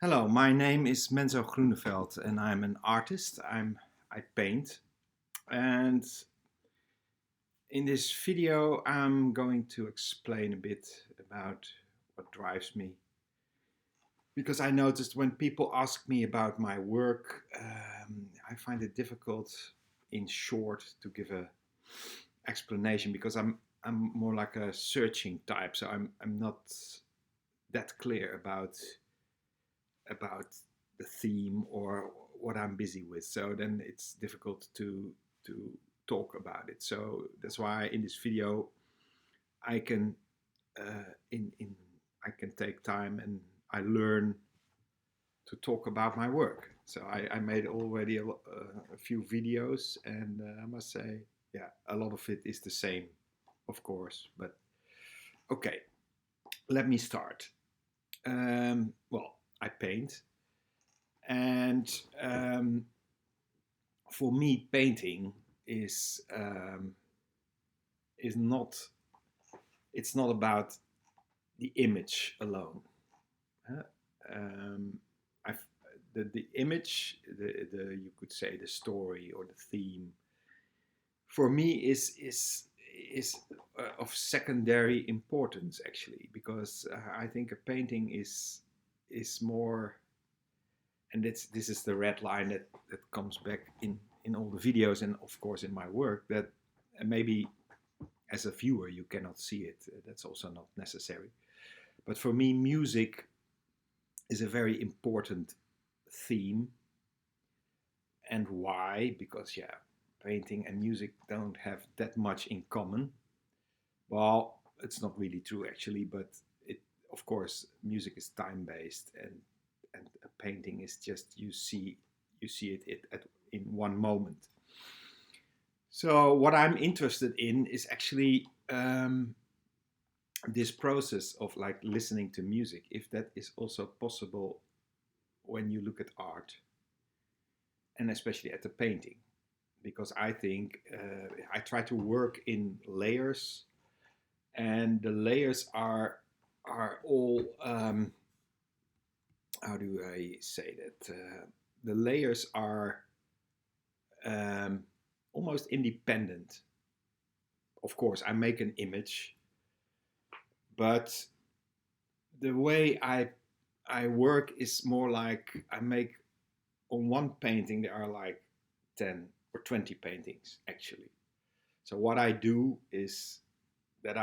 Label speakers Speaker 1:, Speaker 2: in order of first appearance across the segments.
Speaker 1: Hello, my name is Menso Groeneveld and I'm an artist. I paint, and in this video I'm going to explain a bit about what drives me, because I noticed when people ask me about my work, I find it difficult in short to give a explanation, because I'm more like a searching type, so I'm not that clear about the theme or what I'm busy with. So then it's difficult to talk about it. So that's why in this video I can in I can take time and I learn to talk about my work. So I made already a few videos, and I must say, yeah, a lot of it is the same, of course. But okay, let me start. Well, I paint, and for me, painting is not. It's not about the image alone. Huh? Um, I've, the image, the you could say the story or the theme, for me is of secondary importance, actually, because I think a painting is more, and this is the red line that comes back in all the videos and of course in my work, that maybe as a viewer you cannot see it. That's also not necessary. But for me, music is a very important theme. And why? Because, yeah, painting and music don't have that much in common. Well, it's not really true, actually, but it, of course, music is time based, and a painting is just you see it in one moment. So what I'm interested in is actually this process of like listening to music, if that is also possible when you look at art, and especially at the painting, because I think I try to work in layers, and the layers are all how do I say that? The layers are um, almost independent. Of course, I make an image, but the way I work is more like I make, on one painting there are like 10 or 20 paintings, actually. So what I do is that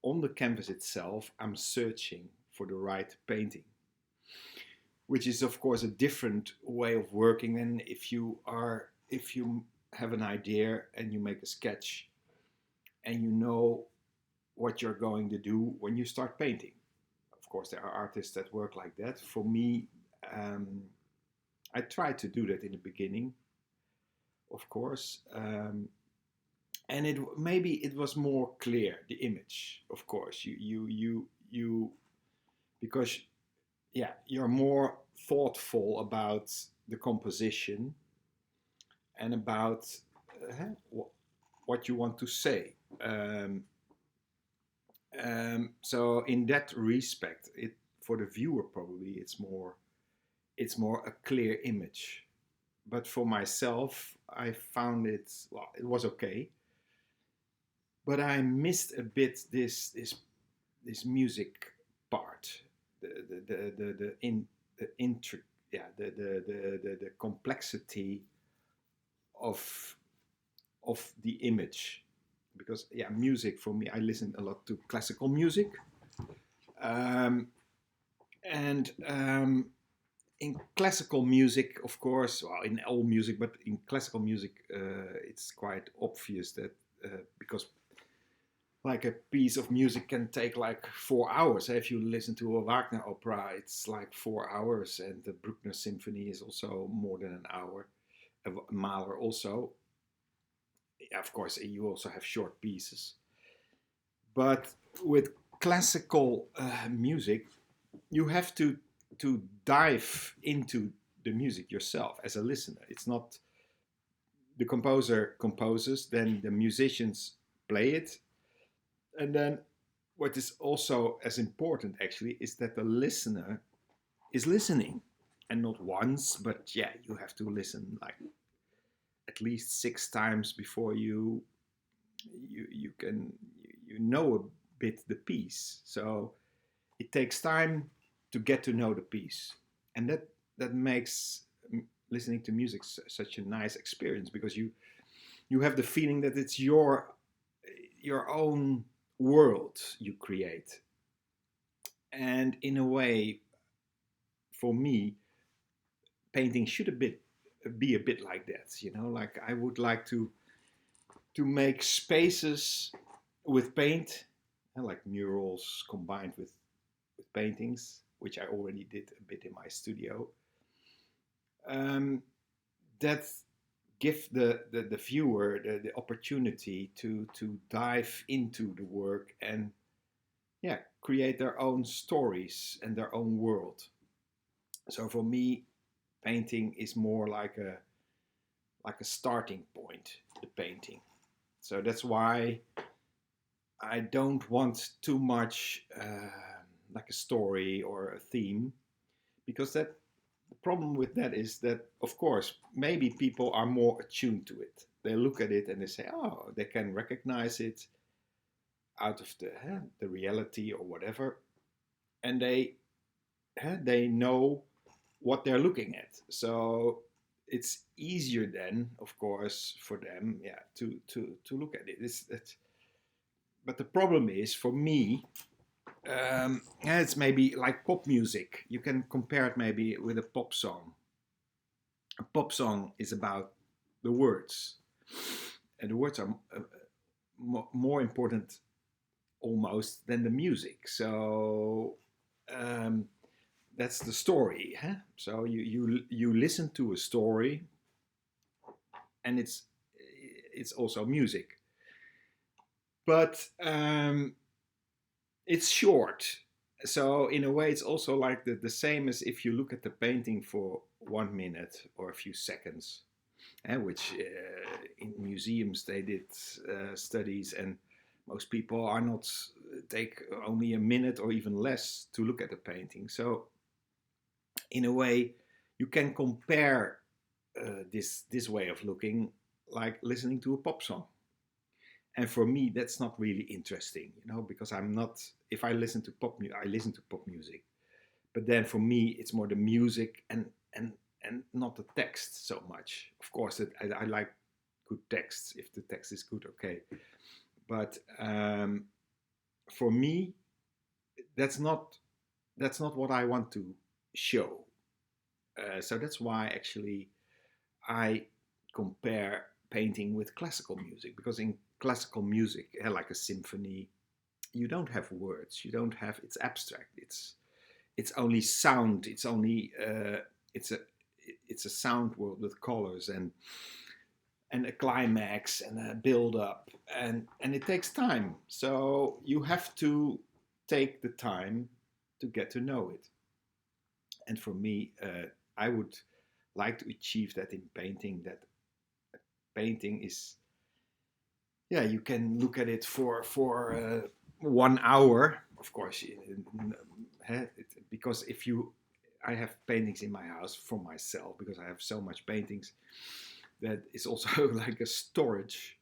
Speaker 1: on the canvas itself, I'm searching for the right painting, which is of course a different way of working than if you have an idea and you make a sketch and you know what you're going to do when you start painting. Of course, there are artists that work like that. For me, um, I tried to do that in the beginning, of course, and it maybe it was more clear, the image. Of course, you because, yeah, you're more thoughtful about the composition and about what you want to say. Um, so in that respect, it, for the viewer, probably it's more a clear image. But for myself, I found it, well, it was okay, but I missed a bit this music part, the intric, yeah, the complexity of the image, because, yeah, music for me, I listen a lot to classical music, um, and in classical music, of course, well, in all music, but in classical music, it's quite obvious that because like a piece of music can take like 4 hours. If you listen to a Wagner opera, it's like 4 hours, and the Bruckner Symphony is also more than an hour. Mahler also. Yeah, of course, you also have short pieces. But with classical music, you have to dive into the music yourself as a listener. It's not the composer composes, then the musicians play it, and then what is also as important, actually, is that the listener is listening, and not once, but yeah, you have to listen like at least 6 times before you can know a bit the piece. So it takes time to get to know the piece, and that makes listening to music such a nice experience, because you have the feeling that it's your own world you create. And in a way, for me, painting should be a bit like that. Like I would like to make spaces with paint, like murals combined with paintings, which I already did a bit in my studio. Um, that give the viewer the opportunity to dive into the work and yeah, create their own stories and their own world. So for me, painting is more like a starting point, the painting. So that's why I don't want too much like a story or a theme, because that the problem with that is that, of course, maybe people are more attuned to it. They look at it and they say, oh, they can recognize it out of the reality or whatever, and they know what they're looking at. So it's easier then, of course, for them, yeah, to look at it. But the problem is for me, yeah, it's maybe like pop music. You can compare it maybe with a pop song. A pop song is about the words, and the words are more important almost than the music. So um, that's the story. Huh? So you listen to a story, and it's also music, but it's short. So in a way, it's also like the same as if you look at the painting for 1 minute or a few seconds, which in museums they did studies, and most people are not take only a minute or even less to look at the painting. So in a way, you can compare this way of looking like listening to a pop song. And for me, that's not really interesting, because I'm not. If I listen to I listen to pop music, but then for me, it's more the music and not the text so much. Of course, I like good texts if the text is good, okay. But for me, that's not what I want to show. So that's why actually I compare painting with classical music, because in classical music, like a symphony, you don't have words. You don't have. It's abstract. It's only sound. It's a it's a sound world with colors and a climax and a build up, and it takes time. So you have to take the time to get to know it. And for me, I would like to achieve that in painting. That painting is, yeah, you can look at it for 1 hour, of course, because if you, I have paintings in my house for myself because I have so much paintings that is also like a storage.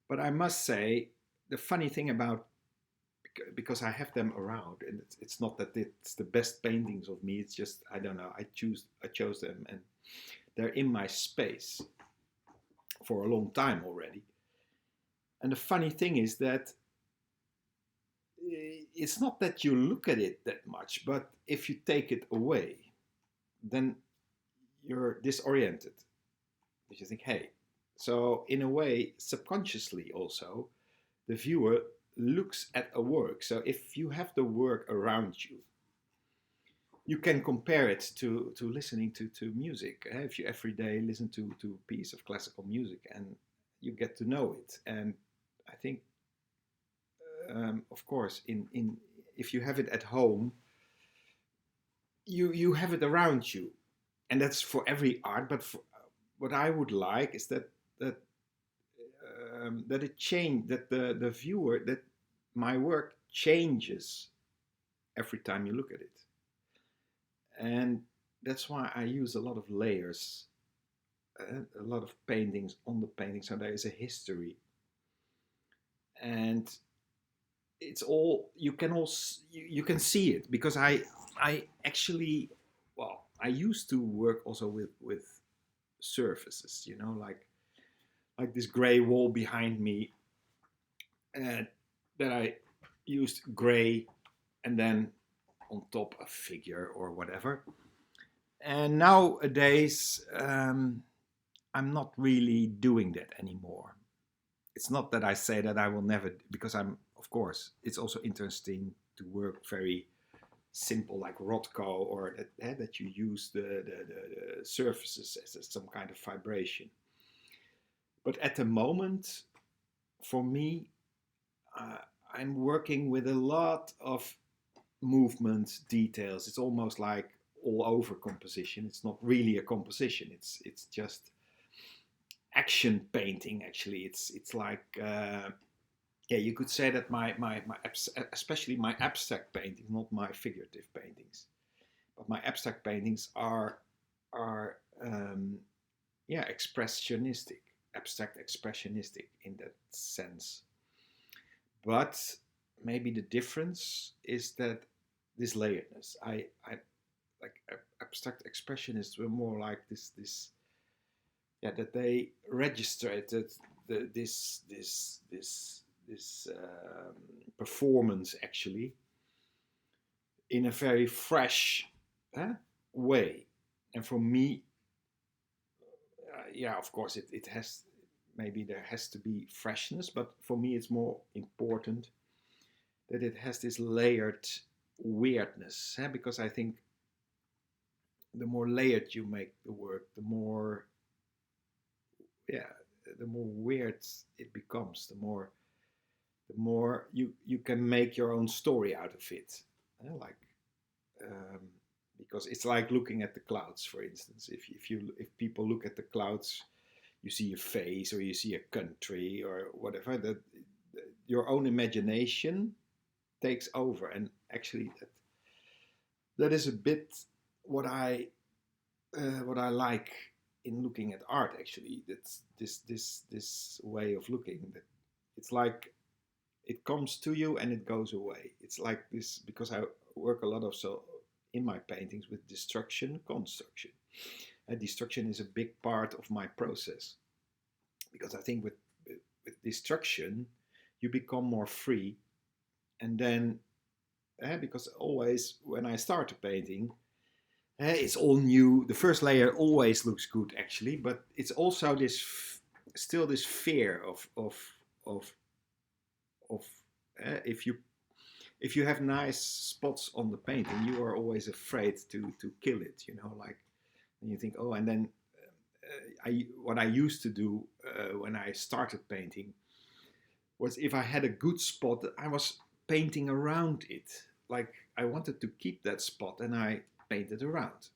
Speaker 1: But I must say, the funny thing about, because I have them around, and it's not that it's the best paintings of me. It's just I don't know. I chose them, and they're in my space for a long time already. And the funny thing is that it's not that you look at it that much, but if you take it away, then you're disoriented. Because you think, hey, so in a way, subconsciously also, the viewer looks at a work. So if you have the work around you, you can compare it to listening to music. If you every day listen to a piece of classical music, and you get to know it. And I think, of course, in if you have it at home, you have it around you, and that's for every art. But what I would like is that it change, that the viewer, that my work changes every time you look at it. And that's why I use a lot of layers, a lot of paintings on the painting, so there is a history. And it's all you can see it, because I actually, well, I used to work also with surfaces, like this gray wall behind me, uh, that I used gray, and then on top a figure or whatever. And nowadays, I'm not really doing that anymore. It's not that I say that I will never, because I'm, of course, it's also interesting to work very simple, like Rothko, or that you use the surfaces as some kind of vibration. But at the moment, for me, uh, I'm working with a lot of movement details. It's almost like all over composition. It's not really a composition. It's just action painting. Actually, it's like yeah, you could say that my especially my abstract paintings, not my figurative paintings, but my abstract paintings are yeah, expressionistic, abstract expressionistic in that sense. But maybe the difference is that this layeredness. I like abstract expressionists were more like this yeah, that they registered this performance actually in a very fresh way. And for me, yeah, of course, it has, maybe there has to be freshness, but for me, it's more important that it has this layered weirdness, because I think the more layered you make the work, the more, yeah, the more weird it becomes, the more you can make your own story out of it. Like um, because it's like looking at the clouds, for instance. If people look at the clouds, you see a face or you see a country or whatever. That your own imagination takes over, and actually that is a bit what I like in looking at art. Actually, that's this way of looking. That it's like it comes to you and it goes away. It's like this, because I work a lot of, so in my paintings, with destruction, construction. And destruction is a big part of my process, because I think with destruction you become more free, and then because always when I start a painting, it's all new. The first layer always looks good actually, but it's also still this fear of of if you have nice spots on the painting, you are always afraid to kill it. Like, and you think, oh, and then what I used to do when I started painting was, if I had a good spot, I was painting around it. Like, I wanted to keep that spot, and I painted around.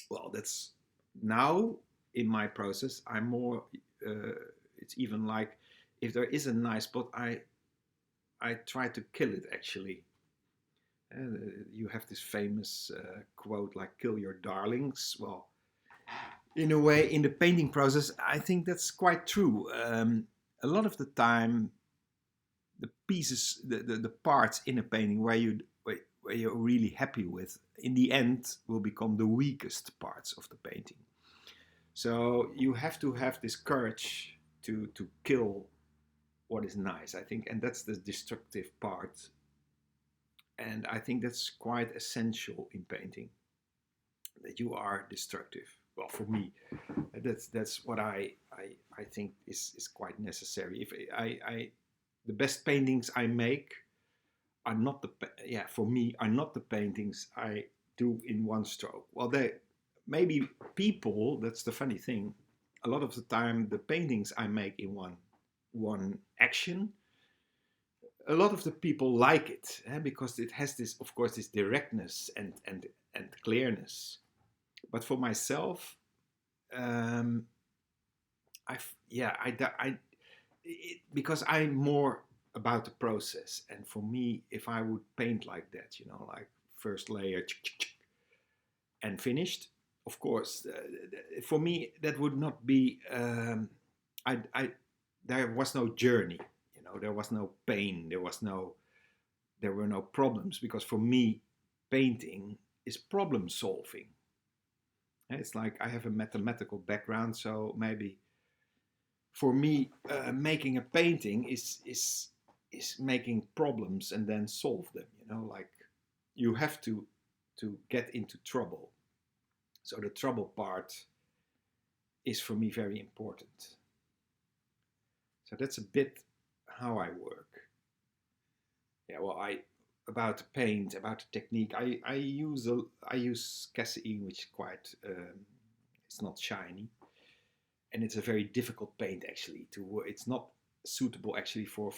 Speaker 1: Well, that's now in my process. I'm more. It's even like, if there is a nice spot, I try to kill it actually. You have this famous quote like "kill your darlings." Well, in a way, in the painting process, I think that's quite true. A lot of the time, the pieces, the parts in a painting where you're really happy with, in the end, will become the weakest parts of the painting. So you have to have this courage to kill what is nice, I think, and that's the destructive part. And I think that's quite essential in painting, that you are destructive. Well, for me, that's what I think is quite necessary. If I the best paintings I make are not yeah, for me, are not the paintings I do in one stroke. Well, they maybe people. That's the funny thing. A lot of the time, the paintings I make in one action, a lot of the people like it, because it has this, of course, this directness and clearness. But for myself, um, yeah, because I'm more about the process. And for me, if I would paint like that, like first layer, and finished. Of course, for me that would not be. I there was no journey. There was no pain. There were no problems, because for me, painting is problem solving. It's like I have a mathematical background, so maybe for me, making a painting is making problems and then solve them. Like you have to get into trouble. So the trouble part is for me very important. So that's a bit how I work. Yeah, well, about the paint, about the technique. I use casein, which is quite it's not shiny, and it's a very difficult paint actually to work. It's not suitable actually for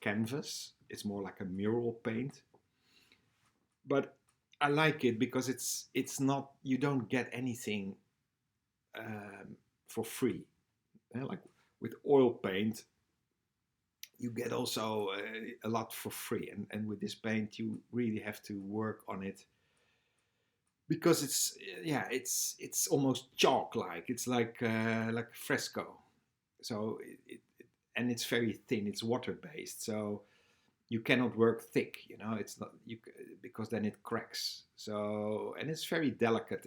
Speaker 1: canvas. It's more like a mural paint. But I like it because it's not, you don't get anything for free. Like with oil paint, you get also a lot for free, and with this paint you really have to work on it, because it's almost chalk like. It's like fresco. So and it's very thin. It's water based, so you cannot work thick. It's not you, because then it cracks. So, and it's very delicate.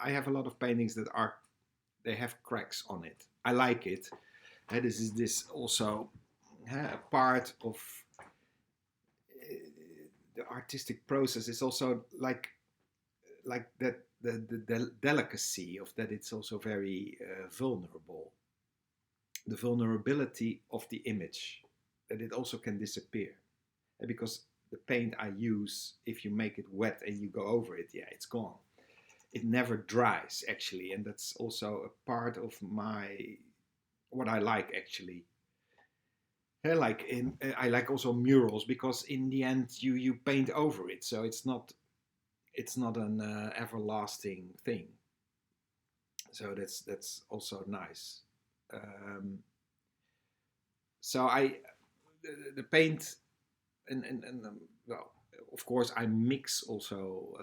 Speaker 1: I have a lot of paintings that they have cracks on it. I like it. This is this also a part of the artistic process. Is also like that the delicacy of that. It's also very vulnerable. The vulnerability of the image, that it also can disappear. Because the paint I use, if you make it wet and you go over it, yeah, it's gone. It never dries actually, and that's also a part of what I like actually. I like also murals, because in the end you paint over it, so it's not an everlasting thing. So that's also nice. So the paint and well, of course I mix also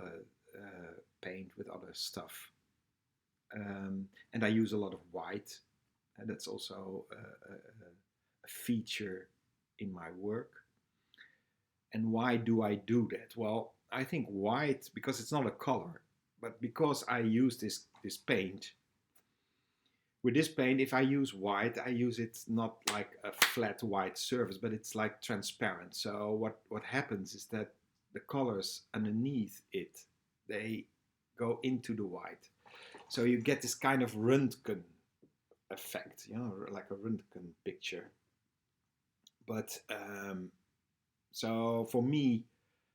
Speaker 1: paint with other stuff, and I use a lot of white, and that's also a feature in my work. And why do I do that? Well, I think white, because it's not a color, but because I use this paint. With this paint, if I use white, I use it not like a flat white surface, but it's like transparent. So what happens is that the colors underneath it, they go into the white. So you get this kind of Röntgen effect, like a Röntgen picture. But so for me,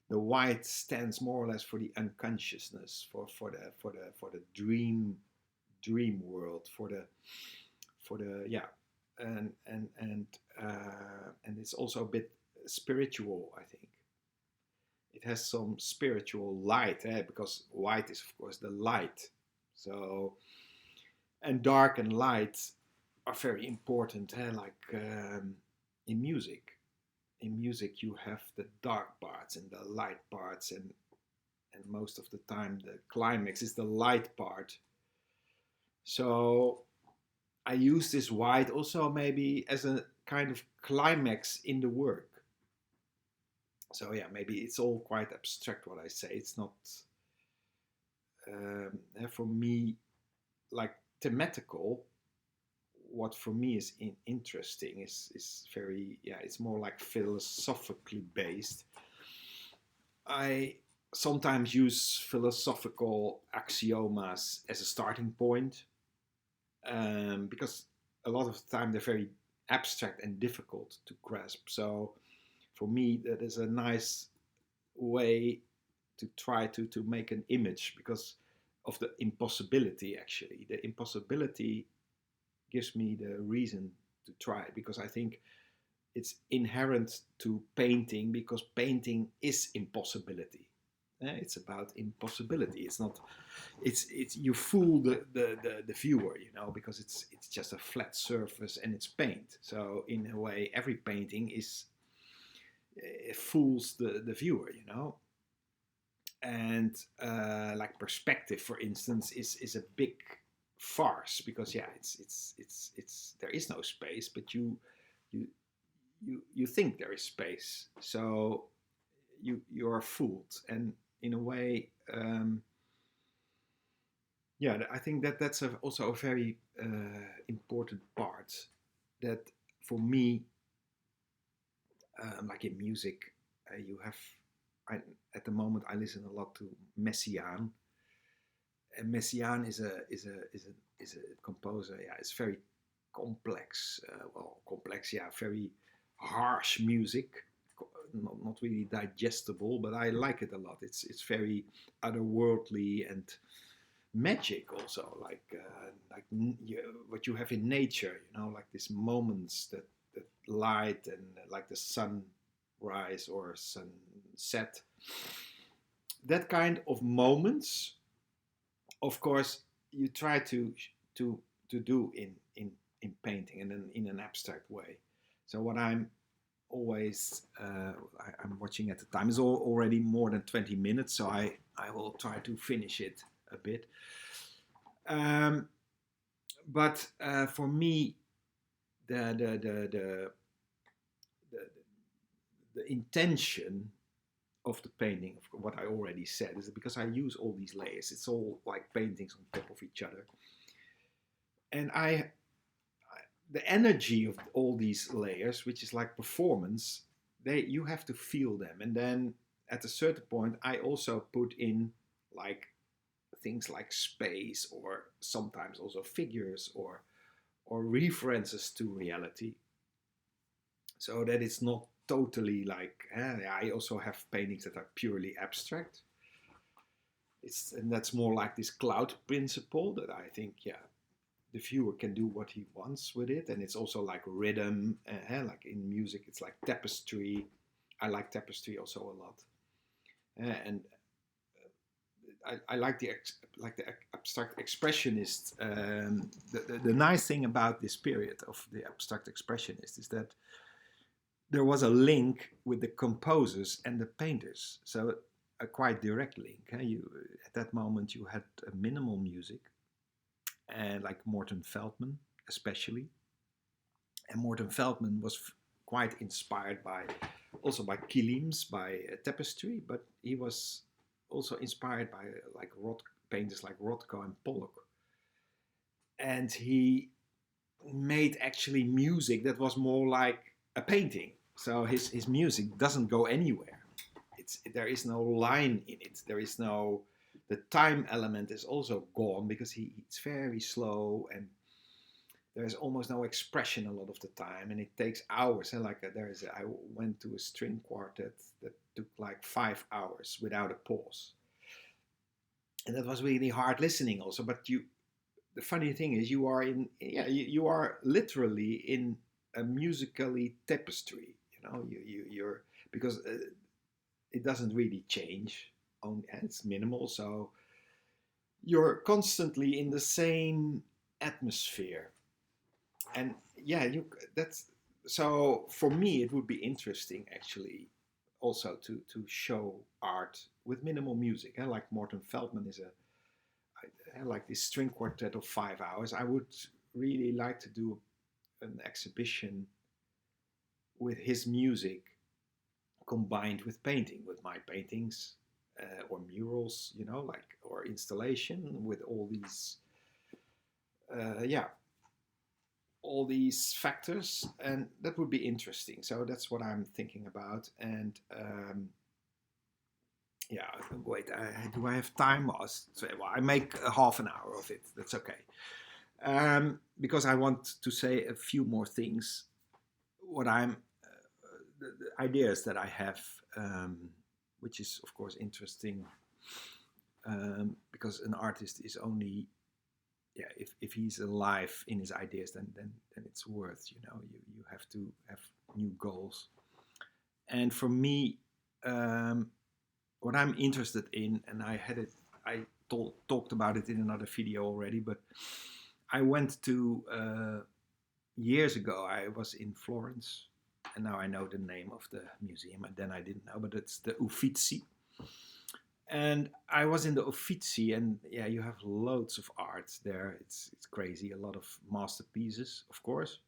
Speaker 1: the white stands more or less for the unconsciousness, for the dream world, for the yeah, and it's also a bit spiritual. I think it has some spiritual light, because white is of course the light. So, and dark and light are very important, like in music. In music you have the dark parts and the light parts, and most of the time the climax is the light part. So I use this white also maybe as a kind of climax in the work. So yeah, maybe it's all quite abstract what I say. It's not for me like thematical. What for me is interesting is very, yeah, it's more like philosophically based. I sometimes use philosophical axiomas as a starting point, because a lot of the time they're very abstract and difficult to grasp. So for me, that is a nice way to try to make an image, because of the impossibility. Actually, the impossibility gives me the reason to try, because I think it's inherent to painting, because painting is impossibility. It's about impossibility. It's not. It's you fool the viewer, because it's just a flat surface and it's paint. So in a way, every painting is it fools the viewer, And like perspective, for instance, is a big farce, because yeah, it's there is no space, but you you think there is space, so you are fooled. And in a way, yeah, I think that that's also a very important part, that for me, like in music, you have, I, at the moment I listen a lot to Messiaen. And Messiaen is a composer. Yeah, it's very complex. Complex. Yeah, very harsh music. Not really digestible, but I like it a lot. It's very otherworldly and magic also, like what you have in nature. Like these moments that light, and like the sunrise or sunset. That kind of moments, of course, you try to to do in painting, and then in an abstract way. So what I'm always I'm watching at the time is already more than 20 minutes, so I will try to finish it a bit. Um, but for me, the the the the the, the intention of the painting, of what I already said, is because I use all these layers. It's all like paintings on top of each other, and the energy of all these layers, which is like performance, you have to feel them. And then at a certain point, I also put in like things like space, or sometimes also figures, or references to reality, so that it's not totally like. I also have paintings that are purely abstract. And that's more like this cloud principle, that I think, yeah, the viewer can do what he wants with it. And it's also like rhythm, like in music it's like tapestry. I like tapestry also a lot. And I like the abstract expressionist. The nice thing about this period of the abstract expressionist is that there was a link with the composers and the painters, so a quite direct link. You at that moment you had minimal music, and like Morton Feldman especially. And Morton Feldman was quite inspired by also by Kilims, by tapestry, but he was also inspired by like painters like Rothko and Pollock. And he made actually music that was more like a painting. So his music doesn't go anywhere. There is no line in it. There is no, the time element is also gone, because it's very slow, and there's almost no expression a lot of the time, and it takes hours. And like I went to a string quartet that took like 5 hours without a pause, and that was really hard listening also. But the funny thing is, you are you are literally in a musically tapestry. You're, because it doesn't really change. It's minimal, so you're constantly in the same atmosphere. And yeah, that's, so for me it would be interesting actually also to show art with minimal music. Like Morton Feldman is like this string quartet of 5 hours. I would really like to do an exhibition with his music combined with painting, with my paintings, or murals, like, or installation with all these, yeah, all these factors, and that would be interesting. So that's what I'm thinking about. And yeah, wait, do I have time? Well, I make a half an hour of it. That's okay. Because I want to say a few more things. What the ideas that I have, which is of course interesting, because an artist is only, yeah, if he's alive in his ideas, then it's worth, you have to have new goals. And for me, what I'm interested in, and I talked about it in another video already, but I went to, years ago, I was in Florence, and now I know the name of the museum, and then I didn't know, but it's the Uffizi. And I was in the Uffizi, and yeah, you have loads of art there. It's crazy, a lot of masterpieces, of course.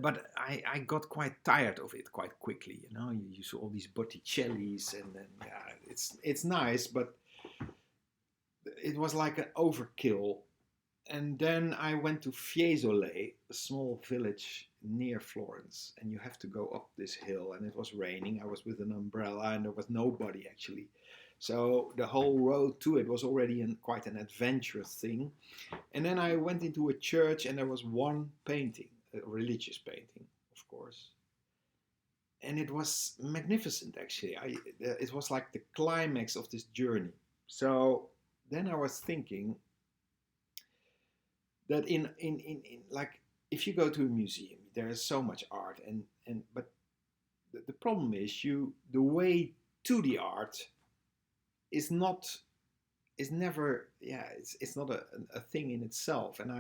Speaker 1: But I got quite tired of it quite quickly. You know, you saw all these Botticellis, and then yeah, it's nice, but it was like an overkill. And then I went to Fiesole, a small village near Florence, and you have to go up this hill. And it was raining. I was with an umbrella, and there was nobody actually. So the whole road to it was already quite an adventurous thing. And then I went into a church, and there was one painting, a religious painting, of course. And it was magnificent, actually. It was like the climax of this journey. So then I was thinking that in like if you go to a museum, there is so much art, and but the problem is the way to the art is not is never yeah it's not a thing in itself. And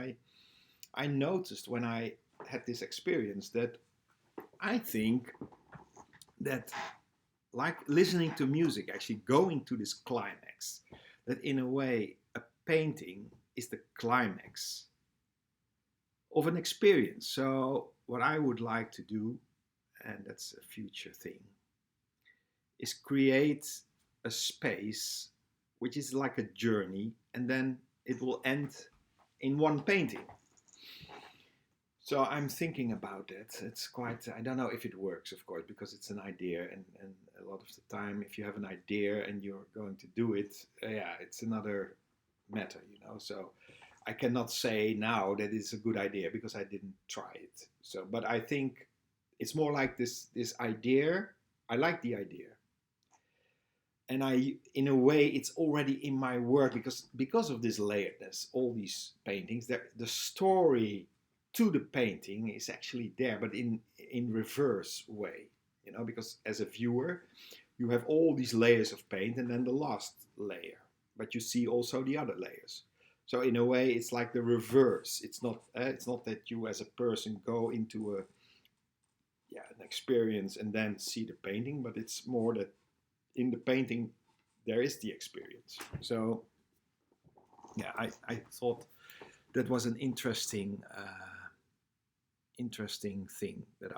Speaker 1: I noticed when I had this experience that I think that, like listening to music, actually going to this climax, that in a way a painting is the climax of an experience. So what I would like to do, and that's a future thing, is create a space which is like a journey, and then it will end in one painting. So I'm thinking about it. It's quite, I don't know if it works, of course, because it's an idea. And a lot of the time, if you have an idea and you're going to do it, yeah, it's another matter, you know. So I cannot say now that it's a good idea because I didn't try it. So, but I think it's more like this idea. I like the idea. And in a way, it's already in my work because of this layeredness, all these paintings, the story to the painting is actually there, but in reverse way, you know, because as a viewer, you have all these layers of paint and then the last layer, but you see also the other layers. So in a way, it's like the reverse. It's not that you as a person go into an experience and then see the painting, but it's more that in the painting there is the experience. So yeah, I thought that was an interesting thing that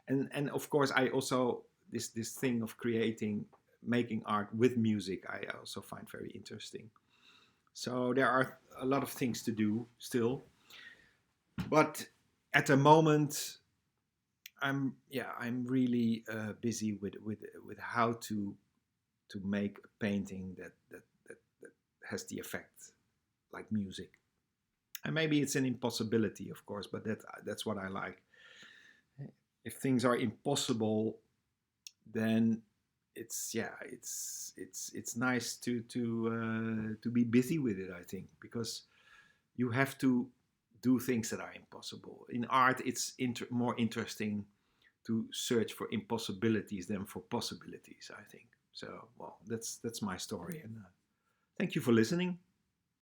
Speaker 1: and of course I also this thing of making art with music I also find very interesting. So there are a lot of things to do still, but at the moment I'm really busy with how to make a painting that has the effect like music. And maybe it's an impossibility, of course, but that's what I like. If things are impossible, then it's nice to be busy with it. I think because you have to do things that are impossible. In art, it's more interesting to search for impossibilities than for possibilities. I think so. Well, that's my story, and thank you for listening.